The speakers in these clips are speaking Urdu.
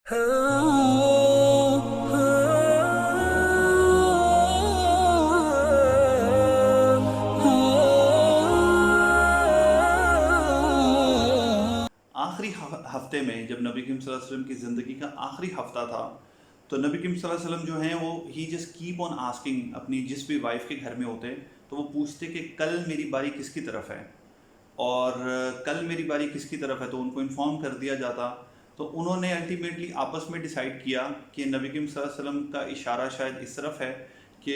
آخری ہفتے میں جب نبی کریم صلی اللہ علیہ وسلم کی زندگی کا آخری ہفتہ تھا تو نبی کریم صلی اللہ علیہ وسلم جو ہیں وہ he just keep on asking, اپنی جس بھی وائف کے گھر میں ہوتے تو وہ پوچھتے کہ کل میری باری کس کی طرف ہے، اور کل میری باری کس کی طرف ہے تو ان کو انفارم کر دیا جاتا. تو انہوں نے الٹیمیٹلی آپس میں ڈیسائیڈ کیا کہ نبی کریم صلی اللہ علیہ وسلم کا اشارہ شاید اس طرف ہے کہ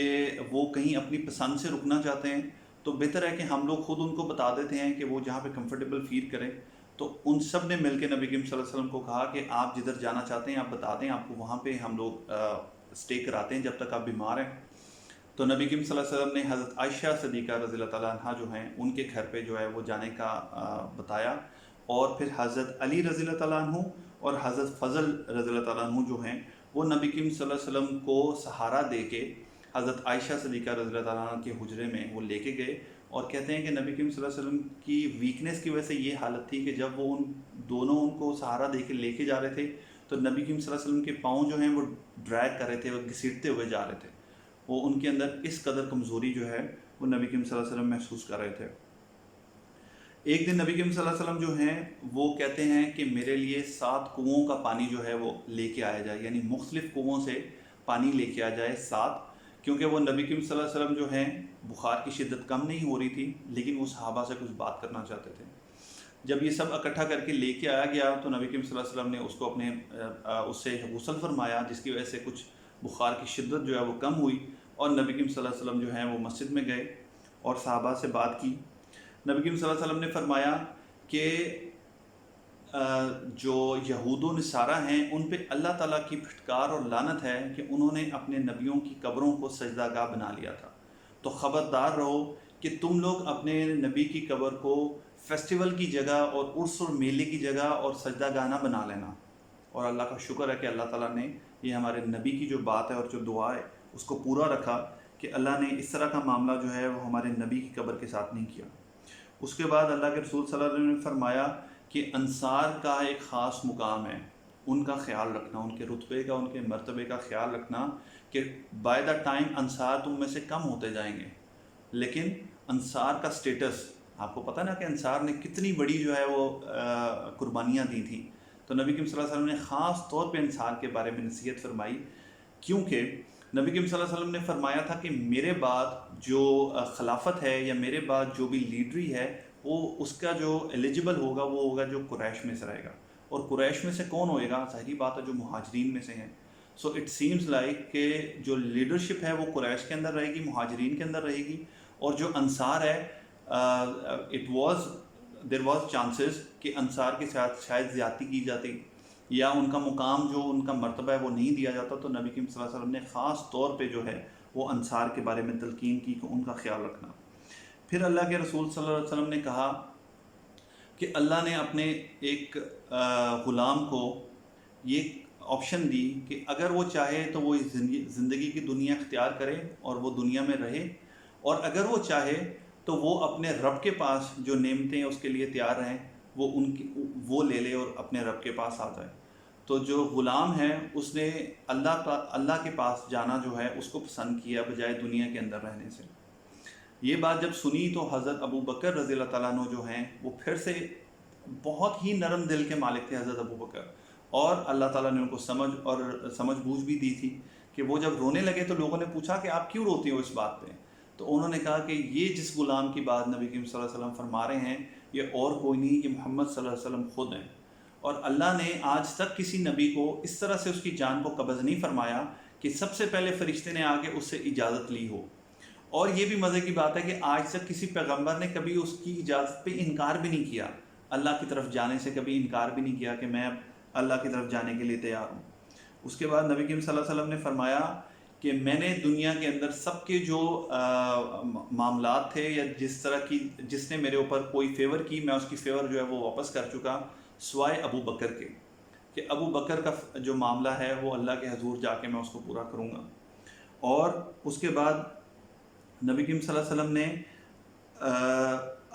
وہ کہیں اپنی پسند سے رکنا چاہتے ہیں، تو بہتر ہے کہ ہم لوگ خود ان کو بتا دیتے ہیں کہ وہ جہاں پہ کمفرٹیبل فیل کریں. تو ان سب نے مل کے نبی کریم صلی اللہ علیہ وسلم کو کہا کہ آپ جدھر جانا چاہتے ہیں آپ بتا دیں، آپ کو وہاں پہ ہم لوگ اسٹے کراتے ہیں جب تک آپ بیمار ہیں. تو نبی کریم صلی اللہ علیہ وسلم نے حضرت عائشہ صدیقہ رضی اللہ تعالیٰ عنہ جو ہیں ان کے گھر پہ جو ہے وہ جانے کا بتایا، اور پھر حضرت علی رضی اللہ تعالیٰ عنہ اور حضرت فضل رضی اللہ تعالیٰ عنہ جو ہیں وہ نبی کریم صلی اللہ علیہ وسلم کو سہارا دے کے حضرت عائشہ صدیقہ رضی اللہ تعالیٰ عنہ کے حجرے میں وہ لے کے گئے. اور کہتے ہیں کہ نبی کریم صلی اللہ علیہ وسلم کی ویکنیس کی وجہ سے یہ حالت تھی کہ جب وہ ان کو سہارا دے کے لے کے جا رہے تھے تو نبی کریم صلی اللہ علیہ وسلم کے پاؤں جو ہیں وہ ڈریگ کر رہے تھے، وہ گھسیٹتے ہوئے جا رہے تھے. وہ ان کے اندر اس قدر کمزوری جو ہے وہ نبی کریم صلی اللہ علیہ وسلم محسوس کر رہے تھے. ایک دن نبی کریم صلی اللہ علیہ وسلم جو ہیں وہ کہتے ہیں کہ میرے لیے 7 کنوؤں کا پانی جو ہے وہ لے کے آیا جائے، یعنی مختلف کنوؤں سے پانی لے کے آ جائے 7، کیونکہ وہ نبی کریم صلی اللہ علیہ وسلم جو ہیں بخار کی شدت کم نہیں ہو رہی تھی لیکن وہ صحابہ سے کچھ بات کرنا چاہتے تھے. جب یہ سب اکٹھا کر کے لے کے آیا گیا تو نبی کریم صلی اللہ علیہ وسلم نے اس کو اس سے غسل فرمایا، جس کی وجہ سے کچھ بخار کی شدت جو ہے وہ کم ہوئی، اور نبی کریم صلی اللہ علیہ وسلم جو ہیں وہ مسجد میں گئے اور صحابہ سے بات کی. نبی کریم صلی اللہ علیہ وسلم نے فرمایا کہ جو یہود و نصارہ ہیں ان پہ اللہ تعالیٰ کی پھٹکار اور لعنت ہے کہ انہوں نے اپنے نبیوں کی قبروں کو سجدہ گاہ بنا لیا تھا. تو خبردار رہو کہ تم لوگ اپنے نبی کی قبر کو فیسٹیول کی جگہ اور عرس اور میلے کی جگہ اور سجدہ گاہ نہ بنا لینا. اور اللہ کا شکر ہے کہ اللہ تعالیٰ نے یہ ہمارے نبی کی جو بات ہے اور جو دعا ہے اس کو پورا رکھا کہ اللہ نے اس طرح کا معاملہ جو ہے وہ ہمارے نبی کی قبر کے ساتھ نہیں کیا. اس کے بعد اللہ کے رسول صلی اللہ علیہ وسلم نے فرمایا کہ انصار کا ایک خاص مقام ہے، ان کا خیال رکھنا، ان کے رتبے کا، ان کے مرتبے کا خیال رکھنا کہ بائی دا ٹائم انصار تم میں سے کم ہوتے جائیں گے، لیکن انصار کا سٹیٹس آپ کو پتہ نا کہ انصار نے کتنی بڑی جو ہے وہ قربانیاں دی تھیں. تو نبی کریم صلی اللہ علیہ وسلم نے خاص طور پہ انصار کے بارے میں نصیحت فرمائی، کیونکہ نبی کریم صلی اللہ علیہ وسلم نے فرمایا تھا کہ میرے بعد جو خلافت ہے یا میرے بعد جو بھی لیڈری ہے وہ اس کا جو ایلیجبل ہوگا وہ ہوگا جو قریش میں سے رہے گا. اور قریش میں سے کون ہوئے گا؟ ظاہری بات ہے جو مہاجرین میں سے ہیں. سو اٹ سیمز لائک کہ جو لیڈرشپ ہے وہ قریش کے اندر رہے گی، مہاجرین کے اندر رہے گی، اور جو انصار ہے دیر واز چانسز کہ انصار کے ساتھ شاید زیادتی کی جاتی یا ان کا مقام جو ان کا مرتبہ ہے وہ نہیں دیا جاتا. تو نبی کریم صلی اللہ علیہ وسلم نے خاص طور پہ جو ہے وہ انصار کے بارے میں تلقین کی کہ ان کا خیال رکھنا. پھر اللہ کے رسول صلی اللہ علیہ وسلم نے کہا کہ اللہ نے اپنے ایک غلام کو یہ آپشن دی کہ اگر وہ چاہے تو وہ زندگی کی دنیا اختیار کرے اور وہ دنیا میں رہے، اور اگر وہ چاہے تو وہ اپنے رب کے پاس جو نعمتیں اس کے لیے تیار رہیں وہ لے لے اور اپنے رب کے پاس آ جائے. تو جو غلام ہے اس نے اللہ کے پاس جانا جو ہے اس کو پسند کیا بجائے دنیا کے اندر رہنے سے. یہ بات جب سنی تو حضرت ابو بکر رضی اللہ تعالیٰ عنہ جو ہیں وہ پھر سے بہت ہی نرم دل کے مالک تھے حضرت ابو بکر، اور اللہ تعالیٰ نے ان کو سمجھ بوجھ بھی دی تھی کہ وہ جب رونے لگے تو لوگوں نے پوچھا کہ آپ کیوں روتی ہو اس بات پہ؟ تو انہوں نے کہا کہ یہ جس غلام کی بات نبی کریم صلی اللہ علیہ وسلم فرما رہے ہیں یہ اور کوئی نہیں، یہ محمد صلی اللہ علیہ وسلم خود ہیں. اور اللہ نے آج تک کسی نبی کو اس طرح سے اس کی جان کو قبض نہیں فرمایا کہ سب سے پہلے فرشتے نے آ کے اس سے اجازت لی ہو. اور یہ بھی مزے کی بات ہے کہ آج تک کسی پیغمبر نے کبھی اس کی اجازت پہ انکار بھی نہیں کیا، اللہ کی طرف جانے سے کبھی انکار بھی نہیں کیا کہ میں اللہ کی طرف جانے کے لیے تیار ہوں. اس کے بعد نبی کریم صلی اللہ علیہ وسلم نے فرمایا کہ میں نے دنیا کے اندر سب کے جو معاملات تھے یا جس نے میرے اوپر کوئی فیور کی میں اس کی فیور جو ہے وہ واپس کر چکا سوائے ابو بکر کے، کہ ابو بکر کا جو معاملہ ہے وہ اللہ کے حضور جا کے میں اس کو پورا کروں گا. اور اس کے بعد نبی کریم صلی اللہ علیہ وسلم نے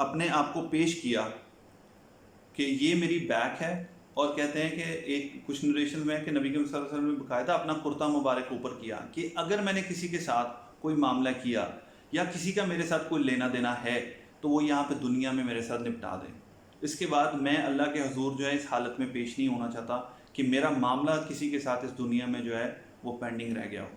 اپنے آپ کو پیش کیا کہ یہ میری بیک ہے اور کہتے ہیں کہ ایک کچھ نریشن میں ہے کہ نبی کریم صلی اللہ علیہ وسلم نے باقاعدہ اپنا کرتا مبارک اوپر کیا کہ اگر میں نے کسی کے ساتھ کوئی معاملہ کیا یا کسی کا میرے ساتھ کوئی لینا دینا ہے تو وہ یہاں پہ دنیا میں میرے ساتھ نپٹا دیں. اس کے بعد میں اللہ کے حضور جو ہے اس حالت میں پیش نہیں ہونا چاہتا کہ میرا معاملہ کسی کے ساتھ اس دنیا میں جو ہے وہ پینڈنگ رہ گیا ہو.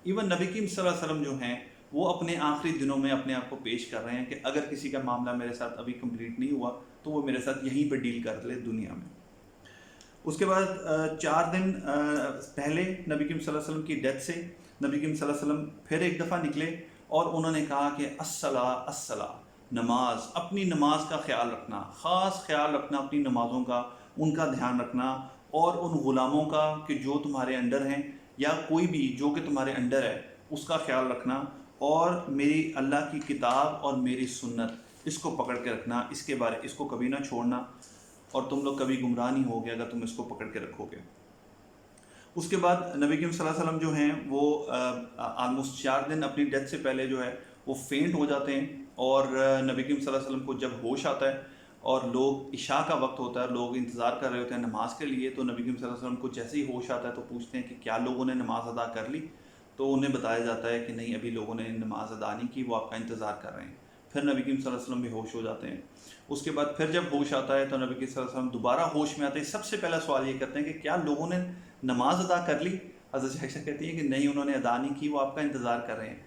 ایون نبی کریم صلی اللہ علیہ وسلم جو ہیں وہ اپنے آخری دنوں میں اپنے آپ کو پیش کر رہے ہیں کہ اگر کسی کا معاملہ میرے ساتھ ابھی کمپلیٹ نہیں ہوا تو وہ میرے ساتھ یہیں پہ ڈیل کر لے دنیا میں. اس کے بعد 4 دن پہلے نبی کریم صلی اللہ علیہ وسلم کی ڈیتھ سے نبی کریم صلی اللہ علیہ وسلم پھر ایک دفعہ نکلے اور انہوں نے کہا کہ الصلاۃ نماز، اپنی نماز کا خیال رکھنا، خاص خیال رکھنا اپنی نمازوں کا، ان کا دھیان رکھنا، اور ان غلاموں کا کہ جو تمہارے انڈر ہیں یا کوئی بھی جو کہ تمہارے انڈر ہے اس کا خیال رکھنا، اور میری اللہ کی کتاب اور میری سنت اس کو پکڑ کے رکھنا، اس کو کبھی نہ چھوڑنا، اور تم لوگ کبھی گمراہ نہیں ہوگے اگر تم اس کو پکڑ کے رکھو گے. اس کے بعد نبی کریم صلی اللہ علیہ وسلم جو ہیں وہ آلموسٹ 4 دن اپنی ڈیتھ سے پہلے جو ہے وہ فینٹ ہو جاتے ہیں، اور نبی کریم صلی اللہ علیہ وسلم کو جب ہوش آتا ہے اور لوگ عشاء کا وقت ہوتا ہے، لوگ انتظار کر رہے ہوتے ہیں نماز کے لیے، تو نبی کریم صلی اللہ علیہ وسلم کو جیسے ہی ہوش آتا ہے تو پوچھتے ہیں کہ کیا لوگوں نے نماز ادا کر لی؟ تو انہیں بتایا جاتا ہے کہ نہیں، ابھی لوگوں نے نماز ادا نہیں کی، وہ آپ کا انتظار کر رہے ہیں. پھر نبی کریم صلی اللہ علیہ وسلم بھی ہوش ہو جاتے ہیں. اس کے بعد پھر جب ہوش آتا ہے تو نبی کریم صلی اللہ علیہ وسلم دوبارہ ہوش میں آتے ہیں. سب سے پہلا سوال یہ کرتے ہیں کہ کیا لوگوں نے نماز ادا کر لی؟ حضرت عائشہ کہتی ہیں کہ نہیں، انہوں نے ادا نہیں کی، وہ آپ کا انتظار کر رہے ہیں.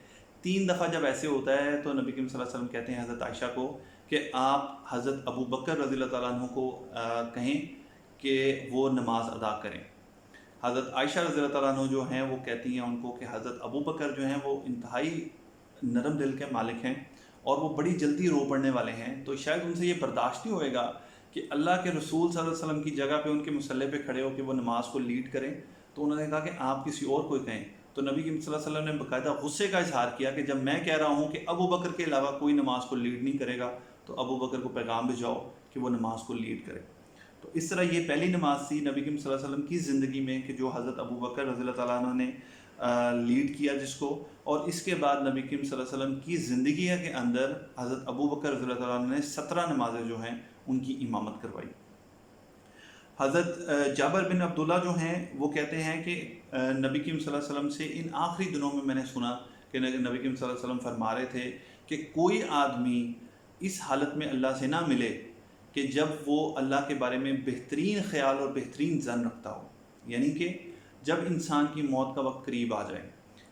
3 دفعہ جب ایسے ہوتا ہے تو نبی کریم صلی اللہ علیہ وسلم کہتے ہیں حضرت عائشہ کو کہ آپ حضرت ابو بکر رضی اللہ تعالیٰ عنہ کو کہیں کہ وہ نماز ادا کریں. حضرت عائشہ رضی اللہ تعالیٰ عنہ جو ہیں وہ کہتی ہیں ان کو کہ حضرت ابو بکر جو ہیں وہ انتہائی نرم دل کے مالک ہیں اور وہ بڑی جلدی رو پڑنے والے ہیں، تو شاید ان سے یہ برداشت نہیں ہوئے گا کہ اللہ کے رسول صلی اللہ علیہ وسلم کی جگہ پہ ان کے مصلی پہ کھڑے ہو کہ وہ نماز کو لیڈ کریں. تو انہوں نے کہا کہ آپ کسی اور کو کہیں. تو نبی صلی اللہ علیہ وسلم نے باقاعدہ غصے کا اظہار کیا کہ جب میں کہہ رہا ہوں کہ ابو بکر کے علاوہ کوئی نماز کو لیڈ نہیں کرے گا تو ابو بکر کو پیغام بھیجاؤ کہ وہ نماز کو لیڈ کرے. تو اس طرح یہ پہلی نماز تھی نبی صلی اللہ علیہ وسلم کی زندگی میں کہ جو حضرت ابو بکر رضی اللہ تعالیٰ عنہ نے لیڈ کیا جس کو، اور اس کے بعد نبی کریم صلی اللہ علیہ وسلم کی زندگی کے اندر حضرت ابو بکر رضی اللہ تعالیٰ عنہ نے 17 نمازیں جو ہیں ان کی امامت کروائی. حضرت جابر بن عبداللہ جو ہیں وہ کہتے ہیں کہ نبی کریم صلی اللہ علیہ وسلم سے ان آخری دنوں میں نے سنا کہ نبی کریم صلی اللہ علیہ وسلم فرما رہے تھے کہ کوئی آدمی اس حالت میں اللہ سے نہ ملے کہ جب وہ اللہ کے بارے میں بہترین خیال اور بہترین ظن رکھتا ہو. یعنی کہ جب انسان کی موت کا وقت قریب آ جائے،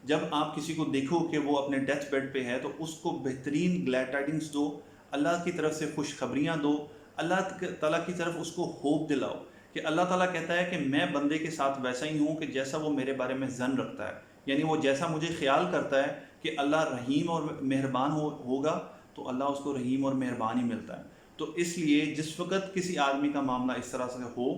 جب آپ کسی کو دیکھو کہ وہ اپنے ڈیتھ بیڈ پہ ہے تو اس کو بہترین گلیڈ ٹائڈنگز دو، اللہ کی طرف سے خوشخبریاں دو، اللہ تعالیٰ کی طرف اس کو ہوپ دلاؤ کہ اللہ تعالیٰ کہتا ہے کہ میں بندے کے ساتھ ویسا ہی ہوں کہ جیسا وہ میرے بارے میں ظن رکھتا ہے. یعنی وہ جیسا مجھے خیال کرتا ہے کہ اللہ رحیم اور مہربان ہوگا تو اللہ اس کو رحیم اور مہربان ہی ملتا ہے. تو اس لیے جس وقت کسی آدمی کا معاملہ اس طرح سے ہو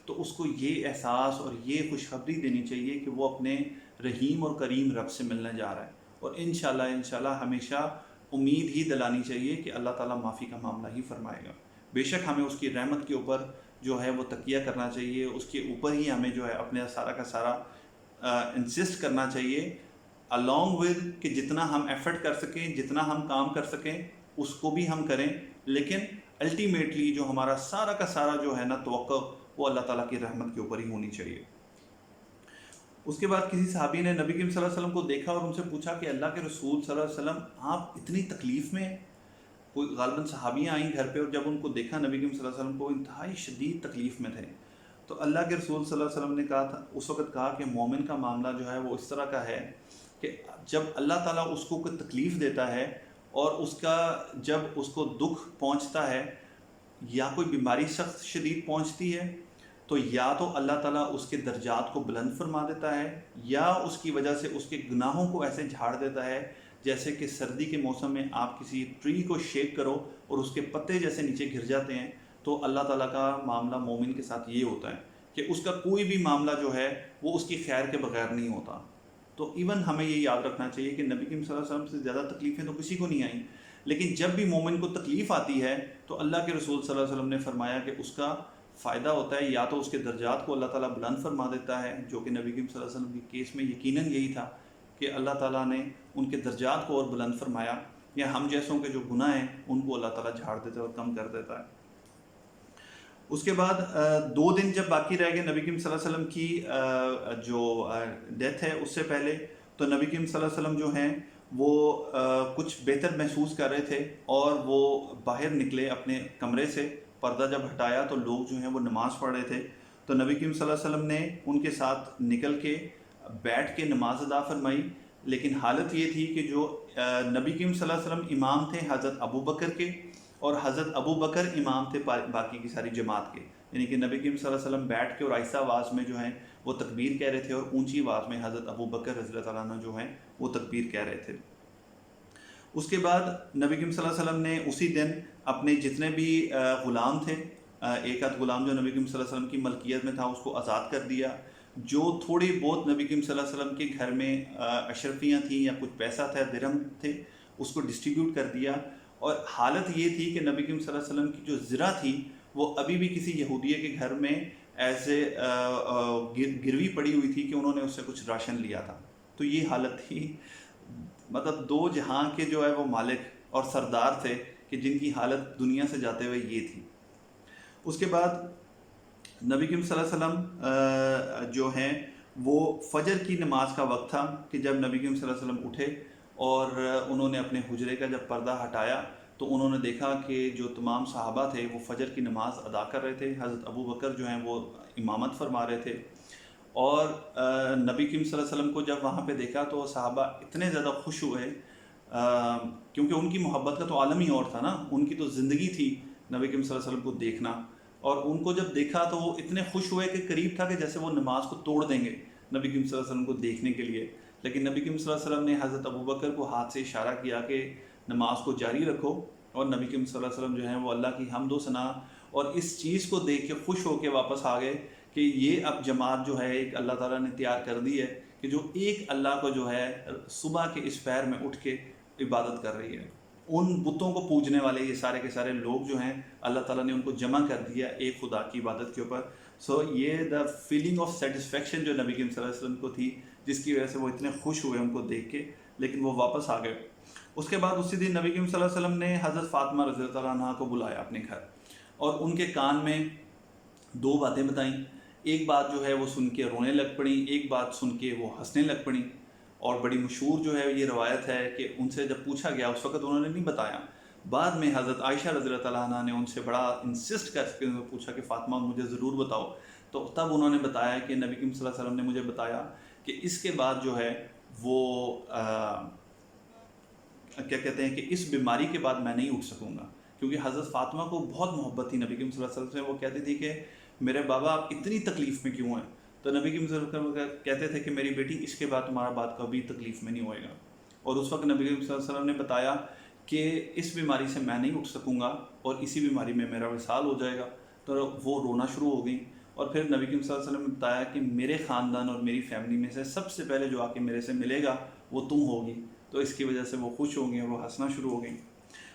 تو اس کو یہ احساس اور یہ خوشخبری دینی چاہیے کہ وہ اپنے رحیم اور کریم رب سے ملنے جا رہا ہے، اور انشاءاللہ ہمیشہ امید ہی دلانی چاہیے کہ اللہ تعالیٰ معافی کا معاملہ ہی فرمائے گا. بے شک ہمیں اس کی رحمت کے اوپر جو ہے وہ تکیہ کرنا چاہیے، اس کے اوپر ہی ہمیں جو ہے اپنے سارا کا سارا انسسٹ کرنا چاہیے، along with کہ جتنا ہم ایفرٹ کر سکیں، جتنا ہم کام کر سکیں اس کو بھی ہم کریں، لیکن الٹیمیٹلی جو ہمارا سارا کا سارا جو ہے نا توقع وہ اللہ تعالیٰ کی رحمت کے اوپر ہی ہونی چاہیے. اس کے بعد کسی صحابی نے نبی کریم صلی اللہ علیہ وسلم کو دیکھا اور ان سے پوچھا کہ اللہ کے رسول صلی اللہ علیہ وسلم آپ اتنی تکلیف میں ہیں؟ کوئی غالباً صحابیاں آئیں گھر پہ اور جب ان کو دیکھا نبی کریم صلی اللہ علیہ وسلم کو انتہائی شدید تکلیف میں تھے. تو اللہ کے رسول صلی اللہ علیہ وسلم نے کہا تھا اس وقت کہا کہ مومن کا معاملہ جو ہے وہ اس طرح کا ہے کہ جب اللہ تعالیٰ اس کو کوئی تکلیف دیتا ہے اور اس کا جب اس کو دکھ پہنچتا ہے یا کوئی بیماری سخت شدید پہنچتی ہے تو یا تو اللہ تعالیٰ اس کے درجات کو بلند فرما دیتا ہے یا اس کی وجہ سے اس کے گناہوں کو ایسے جھاڑ دیتا ہے جیسے کہ سردی کے موسم میں آپ کسی ٹری کو شیک کرو اور اس کے پتے جیسے نیچے گر جاتے ہیں. تو اللہ تعالیٰ کا معاملہ مومن کے ساتھ یہ ہوتا ہے کہ اس کا کوئی بھی معاملہ جو ہے وہ اس کی خیر کے بغیر نہیں ہوتا. تو ایون ہمیں یہ یاد رکھنا چاہیے کہ نبی کریم صلی اللہ علیہ وسلم سے زیادہ تکلیفیں تو کسی کو نہیں آئیں، لیکن جب بھی مومن کو تکلیف آتی ہے تو اللہ کے رسول صلی اللہ علیہ وسلم نے فرمایا کہ اس کا فائدہ ہوتا ہے یا تو اس کے درجات کو اللہ تعالیٰ بلند فرما دیتا ہے، جو کہ نبی کریم صلی اللہ علیہ وسلم کے کیس میں یقیناً یہی تھا کہ اللہ تعالیٰ نے ان کے درجات کو اور بلند فرمایا، یا ہم جیسوں کے جو گناہ ہیں ان کو اللہ تعالیٰ جھاڑ دیتا ہے اور کم کر دیتا ہے. اس کے بعد 2 دن جب باقی رہ گئے نبی کریم صلی اللہ علیہ وسلم کی جو ڈیتھ ہے اس سے پہلے، تو نبی کریم صلی اللہ علیہ وسلم جو ہیں وہ کچھ بہتر محسوس کر رہے تھے، اور وہ باہر نکلے اپنے کمرے سے، پردہ جب ہٹایا تو لوگ جو ہیں وہ نماز پڑھ رہے تھے، تو نبی کریم صلی اللہ علیہ وسلم نے ان کے ساتھ نکل کے بیٹھ کے نماز ادا فرمائی. لیکن حالت یہ تھی کہ جو نبی کریم صلی اللہ علیہ وسلم امام تھے حضرت ابو بکر کے، اور حضرت ابو بکر امام تھے باقی کی ساری جماعت کے، یعنی کہ نبی کریم صلی اللہ علیہ وسلم بیٹھ کے اور آہستہ آواز میں جو ہیں وہ تکبیر کہہ رہے تھے، اور اونچی آواز میں حضرت ابو بکر رضی اللہ تعالیٰ عنہ جو ہیں وہ تکبیر کہہ رہے تھے. اس کے بعد نبی کریم صلی اللہ علیہ وسلم نے اسی دن اپنے جتنے بھی غلام تھے، ایک آدھ غلام جو نبی کریم صلی اللہ علیہ وسلم کی ملکیت میں تھا اس کو آزاد کر دیا. جو تھوڑی بہت نبی کریم صلی اللہ علیہ وسلم کے گھر میں اشرفیاں تھیں یا کچھ پیسہ تھا، درہم تھے، اس کو ڈسٹریبیوٹ کر دیا. اور حالت یہ تھی کہ نبی کریم صلی اللہ علیہ وسلم کی جو زرہ تھی وہ ابھی بھی کسی یہودیہ کے گھر میں ایسے گروی پڑی ہوئی تھی کہ انہوں نے اس سے کچھ راشن لیا تھا. تو یہ حالت تھی، مطلب 2 جہاں کے جو ہے وہ مالک اور سردار تھے کہ جن کی حالت دنیا سے جاتے ہوئے یہ تھی. اس کے بعد نبی کریم صلی اللہ علیہ وسلم جو ہیں وہ فجر کی نماز کا وقت تھا کہ جب نبی کریم صلی اللہ علیہ وسلم اٹھے اور انہوں نے اپنے حجرے کا جب پردہ ہٹایا تو انہوں نے دیکھا کہ جو تمام صحابہ تھے وہ فجر کی نماز ادا کر رہے تھے. حضرت ابو بکر جو ہیں وہ امامت فرما رہے تھے، اور نبی کریم صلی اللہ علیہ وسلم کو جب وہاں پہ دیکھا تو صحابہ اتنے زیادہ خوش ہوئے، کیونکہ ان کی محبت کا تو عالم ہی اور تھا نا، ان کی تو زندگی تھی نبی کریم صلی اللہ علیہ وسلم کو دیکھنا. اور ان کو جب دیکھا تو وہ اتنے خوش ہوئے کہ قریب تھا کہ جیسے وہ نماز کو توڑ دیں گے نبی کریم صلی اللہ علیہ وسلم کو دیکھنے کے لیے. لیکن نبی کریم صلی اللہ علیہ وسلم نے حضرت ابو بکر کو ہاتھ سے اشارہ کیا کہ نماز کو جاری رکھو، اور نبی کریم صلی اللہ علیہ وسلم جو ہیں وہ اللہ کی حمد و ثنا اور اس چیز کو دیکھ کے خوش ہو کے واپس آ گئے کہ یہ اب جماعت جو ہے ایک اللہ تعالیٰ نے تیار کر دی ہے کہ جو ایک اللہ کو جو ہے صبح کے اس پہر میں اٹھ کے عبادت کر رہی ہے. ان بتوں کو پوجنے والے یہ سارے کے سارے لوگ جو ہیں اللہ تعالیٰ نے ان کو جمع کر دیا ایک خدا کی عبادت کے اوپر. سو یہ دا فیلنگ آف سیٹسفیکشن جو نبی کریم صلی اللہ علیہ وسلم کو تھی، جس کی وجہ سے وہ اتنے خوش ہوئے ان کو دیکھ کے، لیکن وہ واپس آ گئے. اس کے بعد اسی دن نبی کریم صلی اللہ علیہ وسلم نے حضرت فاطمہ رضی اللہ عنہا کو بلایا اپنے گھر، اور ان کے کان میں 2 باتیں بتائیں. ایک بات جو ہے وہ سن کے رونے لگ پڑیں، ایک بات سن کے وہ ہنسنے لگ پڑیں. اور بڑی مشہور جو ہے یہ روایت ہے کہ ان سے جب پوچھا گیا اس وقت انہوں نے نہیں بتایا، بعد میں حضرت عائشہ رضی اللہ تعالیٰ عنہ نے ان سے بڑا انسسٹ کر کے پوچھا کہ فاطمہ مجھے ضرور بتاؤ. تو تب انہوں نے بتایا کہ نبی کریم صلی اللہ علیہ وسلم نے مجھے بتایا کہ اس کے بعد جو ہے وہ کیا کہتے ہیں کہ اس بیماری کے بعد میں نہیں اٹھ سکوں گا. کیونکہ حضرت فاطمہ کو بہت محبت تھی نبی کریم صلی اللہ علیہ وسلم سے. وہ کہتی تھی کہ میرے بابا آپ اتنی تکلیف میں کیوں ہیں؟ تو نبی کریم صلی اللہ علیہ وسلم کہتے تھے کہ میری بیٹی اس کے بعد تمہارا بات کبھی تکلیف میں نہیں ہوئے گا. اور اس وقت نبی کریم صلی اللہ علیہ وسلم نے بتایا کہ اس بیماری سے میں نہیں اٹھ سکوں گا اور اسی بیماری میں میرا وصال ہو جائے گا. تو وہ رونا شروع ہو گئی. اور پھر نبی کریم صلی اللہ علیہ وسلم نے بتایا کہ میرے خاندان اور میری فیملی میں سے سب سے پہلے جو آ کے میرے سے ملے گا وہ تم ہوگی. تو اس کی وجہ سے وہ خوش ہو گئی اور وہ ہنسنا شروع ہو گئیں.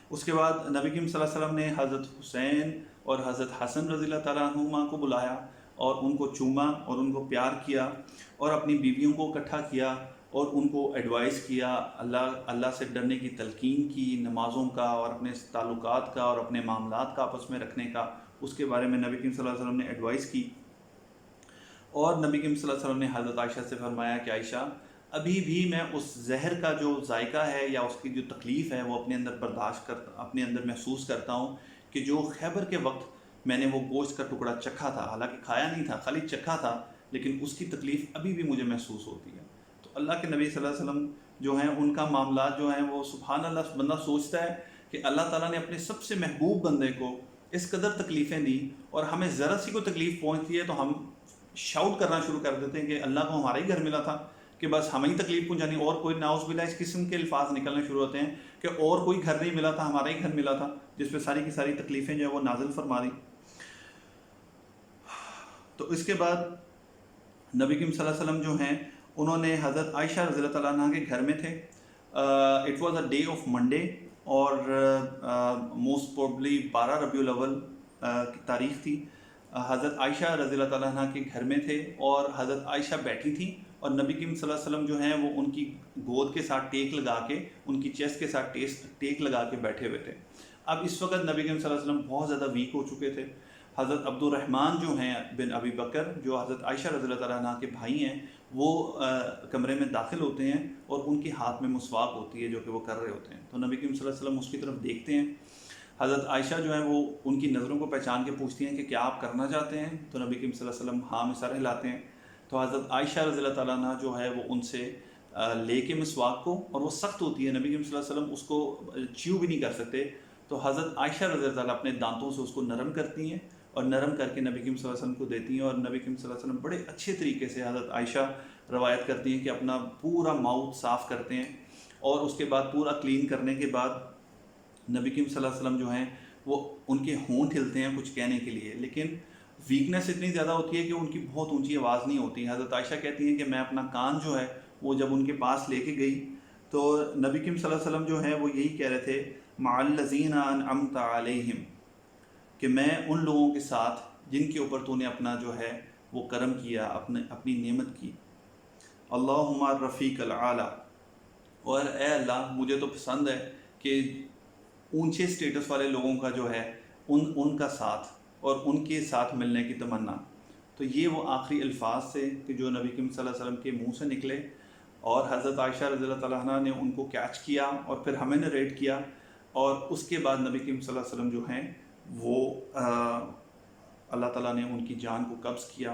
اس کے بعد نبی کریم صلی اللہ علیہ وسلم نے حضرت حسین اور حضرت حسن رضی اللہ تعالیٰ عنہما کو بلایا اور ان کو چوما اور ان کو پیار کیا اور اپنی بیویوں کو اکٹھا کیا اور ان کو ایڈوائز کیا، اللہ سے ڈرنے کی تلقین کی، نمازوں کا اور اپنے تعلقات کا اور اپنے معاملات کا آپس میں رکھنے کا، اس کے بارے میں نبی کریم صلی اللہ علیہ وسلم نے ایڈوائز کی. اور نبی کریم صلی اللہ علیہ وسلم نے حضرت عائشہ سے فرمایا کہ عائشہ ابھی بھی میں اس زہر کا جو ذائقہ ہے یا اس کی جو تکلیف ہے وہ اپنے اندر برداشت کرتا، اپنے اندر محسوس کرتا ہوں کہ جو خیبر کے وقت میں نے وہ گوشت کا ٹکڑا چکھا تھا، حالانکہ کھایا نہیں تھا، خالی چکھا تھا، لیکن اس کی تکلیف ابھی بھی مجھے محسوس ہوتی ہے. تو اللہ کے نبی صلی اللہ علیہ وسلم جو ہیں ان کا معاملات جو ہیں وہ سبحان اللہ، بندہ سوچتا ہے کہ اللہ تعالیٰ نے اپنے سب سے محبوب بندے کو اس قدر تکلیفیں دی، اور ہمیں ذرا سی کوئی تکلیف پہنچتی ہے تو ہم شاؤٹ کرنا شروع کر دیتے ہیں کہ اللہ کو ہمارا ہی گھر ملا تھا کہ بس ہمیں ہی تکلیف پہنچانی، اور کوئی ناؤز باللہ اس قسم کے الفاظ نکلنے شروع ہوتے ہیں کہ اور کوئی گھر نہیں ملا تھا، ہمارا ہی گھر ملا تھا جس پہ ساری کی ساری تکلیفیں جو ہے وہ نازل فرما دی. تو اس کے بعد نبی کریم صلی اللہ علیہ وسلم جو ہیں انہوں نے حضرت عائشہ رضی اللہ تعالیٰ عنہ کے گھر میں تھے. It was a day of Monday, اور موسٹ پروبلی 12 ربیع الاول کی تاریخ تھی. حضرت عائشہ رضی اللہ تعالیٰ عنہ کے گھر میں تھے اور حضرت عائشہ بیٹھی تھی اور نبی کریم صلی اللہ علیہ وسلم جو ہیں وہ ان کی گود کے ساتھ ٹیک لگا کے، ان کی چیسٹ کے ساتھ ٹیک لگا کے بیٹھے ہوئے تھے. اب اس وقت نبی کریم صلی اللہ علیہ وسلم بہت زیادہ ویک ہو چکے تھے حضرت عبدالرحمن جو ہیں بن ابی بکر جو حضرت عائشہ رضی اللہ تعالیٰ عنہ کے بھائی ہیں، وہ کمرے میں داخل ہوتے ہیں اور ان کے ہاتھ میں مسواک ہوتی ہے جو کہ وہ کر رہے ہوتے ہیں، تو نبی کریم صلی اللہ علیہ وسلم اس کی طرف دیکھتے ہیں. حضرت عائشہ جو ہیں وہ ان کی نظروں کو پہچان کے پوچھتی ہیں کہ کیا آپ کرنا چاہتے ہیں؟ تو نبی کریم صلی اللہ علیہ وسلم ہاں میں سر ہلاتے ہیں. تو حضرت عائشہ رضی اللہ تعالیٰ عنہ جو ہے وہ ان سے لے کے مسواک کو، اور وہ سخت ہوتی ہے، نبی کریم صلی اللہ علیہ وسلم اس کو چیو بھی نہیں کر سکتے، تو حضرت عائشہ رضی اللہ تعالیٰ اپنے دانتوں سے اس کو نرم کرتی ہیں اور نرم کر کے نبی کریم صلی اللہ علیہ وسلم کو دیتی ہیں. اور نبی کریم صلی اللہ علیہ وسلم بڑے اچھے طریقے سے، حضرت عائشہ روایت کرتی ہیں کہ اپنا پورا ماؤتھ صاف کرتے ہیں، اور اس کے بعد پورا کلین کرنے کے بعد نبی کریم صلی اللہ علیہ وسلم جو ہیں وہ ان کے ہونٹ ہلتے ہیں کچھ کہنے کے لیے، لیکن ویکنس اتنی زیادہ ہوتی ہے کہ ان کی بہت اونچی آواز نہیں ہوتی. حضرت عائشہ کہتی ہیں کہ میں اپنا کان جو ہے وہ جب ان کے پاس لے کے گئی تو نبی کریم صلی اللہ علیہ وسلم جو ہیں وہ یہی کہہ رہے تھے مع الذین انعمت علیہم، کہ میں ان لوگوں کے ساتھ جن کے اوپر تو نے اپنا جو ہے وہ کرم کیا، اپنی نعمت کی. اللہم الرفیق العالی، اور اے اللہ مجھے تو پسند ہے کہ اونچے سٹیٹس والے لوگوں کا جو ہے ان کا ساتھ اور ان کے ساتھ ملنے کی تمنا. تو یہ وہ آخری الفاظ تھے کہ جو نبی کریم صلی اللہ علیہ وسلم کے منہ سے نکلے، اور حضرت عائشہ رضی اللہ تعالیٰ عنہ نے ان کو کیچ کیا اور پھر ہمیں نریٹ کیا، اور اس کے بعد نبی کریم صلی اللہ علیہ وسلم جو ہیں وہ اللہ تعالیٰ نے ان کی جان کو قبض کیا.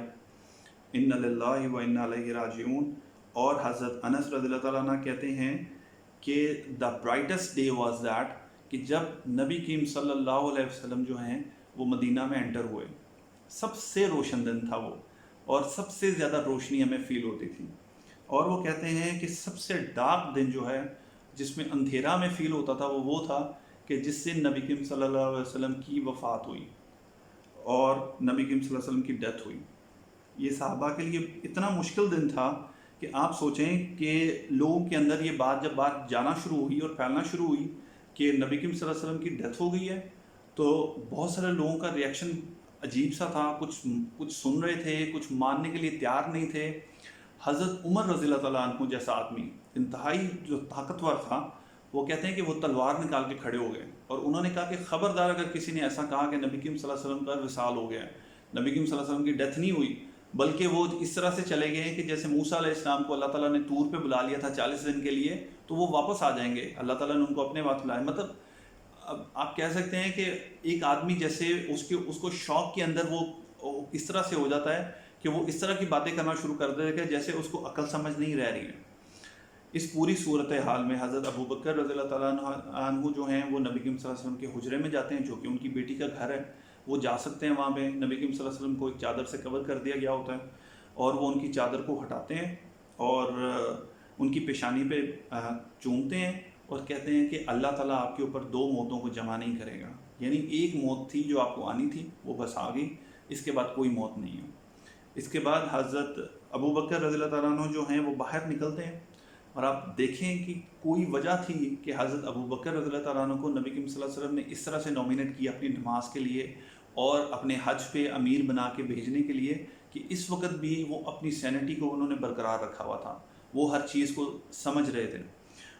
ان للہ و انا الیہ راجعون. اور حضرت انس رضی اللہ تعالیٰ عنہ کہتے ہیں کہ دا برائٹسٹ ڈے واز دیٹ، کہ جب نبی کریم صلی اللہ علیہ وسلم جو ہیں وہ مدینہ میں انٹر ہوئے، سب سے روشن دن تھا وہ، اور سب سے زیادہ روشنی ہمیں فیل ہوتی تھی. اور وہ کہتے ہیں کہ سب سے ڈارک دن جو ہے جس میں اندھیرا میں فیل ہوتا تھا وہ تھا کہ جس سے نبی کریم صلی اللہ علیہ وسلم کی وفات ہوئی اور نبی کریم صلی اللہ علیہ وسلم کی ڈیتھ ہوئی. یہ صحابہ کے لیے اتنا مشکل دن تھا کہ آپ سوچیں کہ لوگوں کے اندر یہ جب بات جانا شروع ہوئی اور پھیلنا شروع ہوئی کہ نبی کریم صلی اللہ علیہ وسلم کی ڈیتھ ہو گئی ہے، تو بہت سارے لوگوں کا ریئیکشن عجیب سا تھا، کچھ سن رہے تھے، کچھ ماننے کے لیے تیار نہیں تھے. حضرت عمر رضی اللہ تعالیٰ عنہ جیسا آدمی، انتہائی جو طاقتور تھا، وہ کہتے ہیں کہ وہ تلوار نکال کے کھڑے ہو گئے اور انہوں نے کہا کہ خبردار اگر کسی نے ایسا کہا کہ نبی کریم صلی اللہ علیہ وسلم کا وصال ہو گیا ہے، نبی کریم صلی اللہ علیہ وسلم کی ڈیتھ نہیں ہوئی، بلکہ وہ اس طرح سے چلے گئے ہیں کہ جیسے موسیٰ علیہ السلام کو اللہ تعالیٰ نے طور پہ بلا لیا تھا 40 دن کے لیے، تو وہ واپس آ جائیں گے، اللہ تعالیٰ نے ان کو اپنے وقت بلایا. مطلب اب آپ کہہ سکتے ہیں کہ ایک آدمی جیسے اس کو شوق کے اندر وہ اس طرح سے ہو جاتا ہے کہ وہ اس طرح کی باتیں کرنا شروع کر دے کہ جیسے اس کو عقل سمجھ نہیں رہ رہی ہے. اس پوری صورتحال میں حضرت ابو بکر رضی اللہ تعالیٰ عنہ جو ہیں وہ نبی کریم صلی اللہ علیہ وسلم کے حجرے میں جاتے ہیں، جو کہ ان کی بیٹی کا گھر ہے، وہ جا سکتے ہیں وہاں پہ. نبی کریم صلی اللہ علیہ وسلم کو ایک چادر سے کور کر دیا گیا ہوتا ہے، اور وہ ان کی چادر کو ہٹاتے ہیں اور ان کی پیشانی پہ چومتے ہیں اور کہتے ہیں کہ اللہ تعالیٰ آپ کے اوپر 2 موتوں کو جمع نہیں کرے گا. یعنی ایک موت تھی جو آپ کو آنی تھی، وہ بس آ گئی، اس کے بعد کوئی موت نہیں ہے. اس کے بعد حضرت ابو بکر رضی اللہ تعالیٰ عنہ جو ہیں وہ باہر نکلتے ہیں، اور آپ دیکھیں کہ کوئی وجہ تھی کہ حضرت ابو بکر رضی اللہ تعالیٰ عنہ کو نبی کریم صلی اللہ علیہ وسلم نے اس طرح سے نومینیٹ کیا اپنی نماز کے لیے اور اپنے حج پہ امیر بنا کے بھیجنے کے لیے، کہ اس وقت بھی وہ اپنی سینٹی کو انہوں نے برقرار رکھا ہوا تھا، وہ ہر چیز کو سمجھ رہے تھے.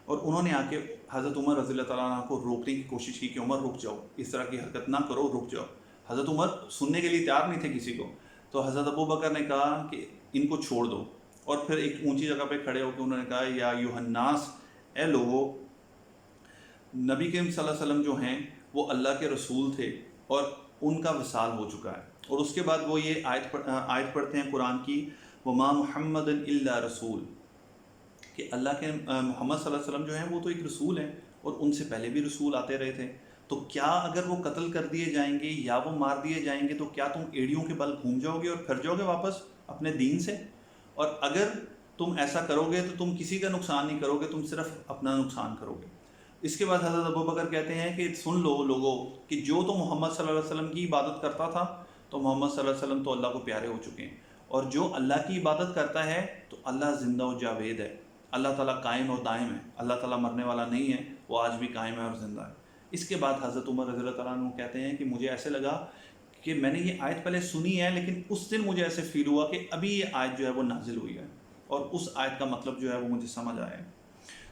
اور انہوں نے آ کے حضرت عمر رضی اللہ تعالیٰ عنہ کو روکنے کی کوشش کی کہ عمر رک جاؤ، اس طرح کی حرکت نہ کرو، رک جاؤ. حضرت عمر سننے کے لیے تیار نہیں تھے کسی کو. تو حضرت ابو بکر نے کہا کہ ان کو چھوڑ دو، اور پھر ایک اونچی جگہ پہ کھڑے ہو کے انہوں نے کہا یا ایھا الناس، اے لوگو، نبی کریم صلی اللہ علیہ وسلم جو ہیں وہ اللہ کے رسول تھے اور ان کا وصال ہو چکا ہے. اور اس کے بعد وہ یہ آیت پڑھتے ہیں قرآن کی، وما محمد الا رسول، کہ اللہ کے محمد صلی اللہ علیہ وسلم جو ہیں وہ تو ایک رسول ہیں، اور ان سے پہلے بھی رسول آتے رہے تھے. تو کیا اگر وہ قتل کر دیے جائیں گے یا وہ مار دیے جائیں گے تو کیا تم ایڑیوں کے بل گھوم جاؤ گے اور پھر جاؤ گے واپس اپنے دین سے؟ اور اگر تم ایسا کرو گے تو تم کسی کا نقصان نہیں کرو گے، تم صرف اپنا نقصان کرو گے. اس کے بعد حضرت ابو بکر کہتے ہیں کہ سن لو لوگو کہ جو تو محمد صلی اللہ علیہ وسلم کی عبادت کرتا تھا تو محمد صلی اللہ علیہ وسلم تو اللہ کو پیارے ہو چکے ہیں، اور جو اللہ کی عبادت کرتا ہے تو اللہ زندہ و جاوید ہے، اللہ تعالیٰ قائم اور دائم ہے، اللہ تعالیٰ مرنے والا نہیں ہے، وہ آج بھی قائم ہے اور زندہ ہے. اس کے بعد حضرت عمر رضی اللہ تعالیٰ عنہ کہتے ہیں کہ مجھے ایسے لگا کہ میں نے یہ آیت پہلے سنی ہے، لیکن اس دن مجھے ایسے فیل ہوا کہ ابھی یہ آیت جو ہے وہ نازل ہوئی ہے، اور اس آیت کا مطلب جو ہے وہ مجھے سمجھ آیا ہے.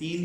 3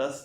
10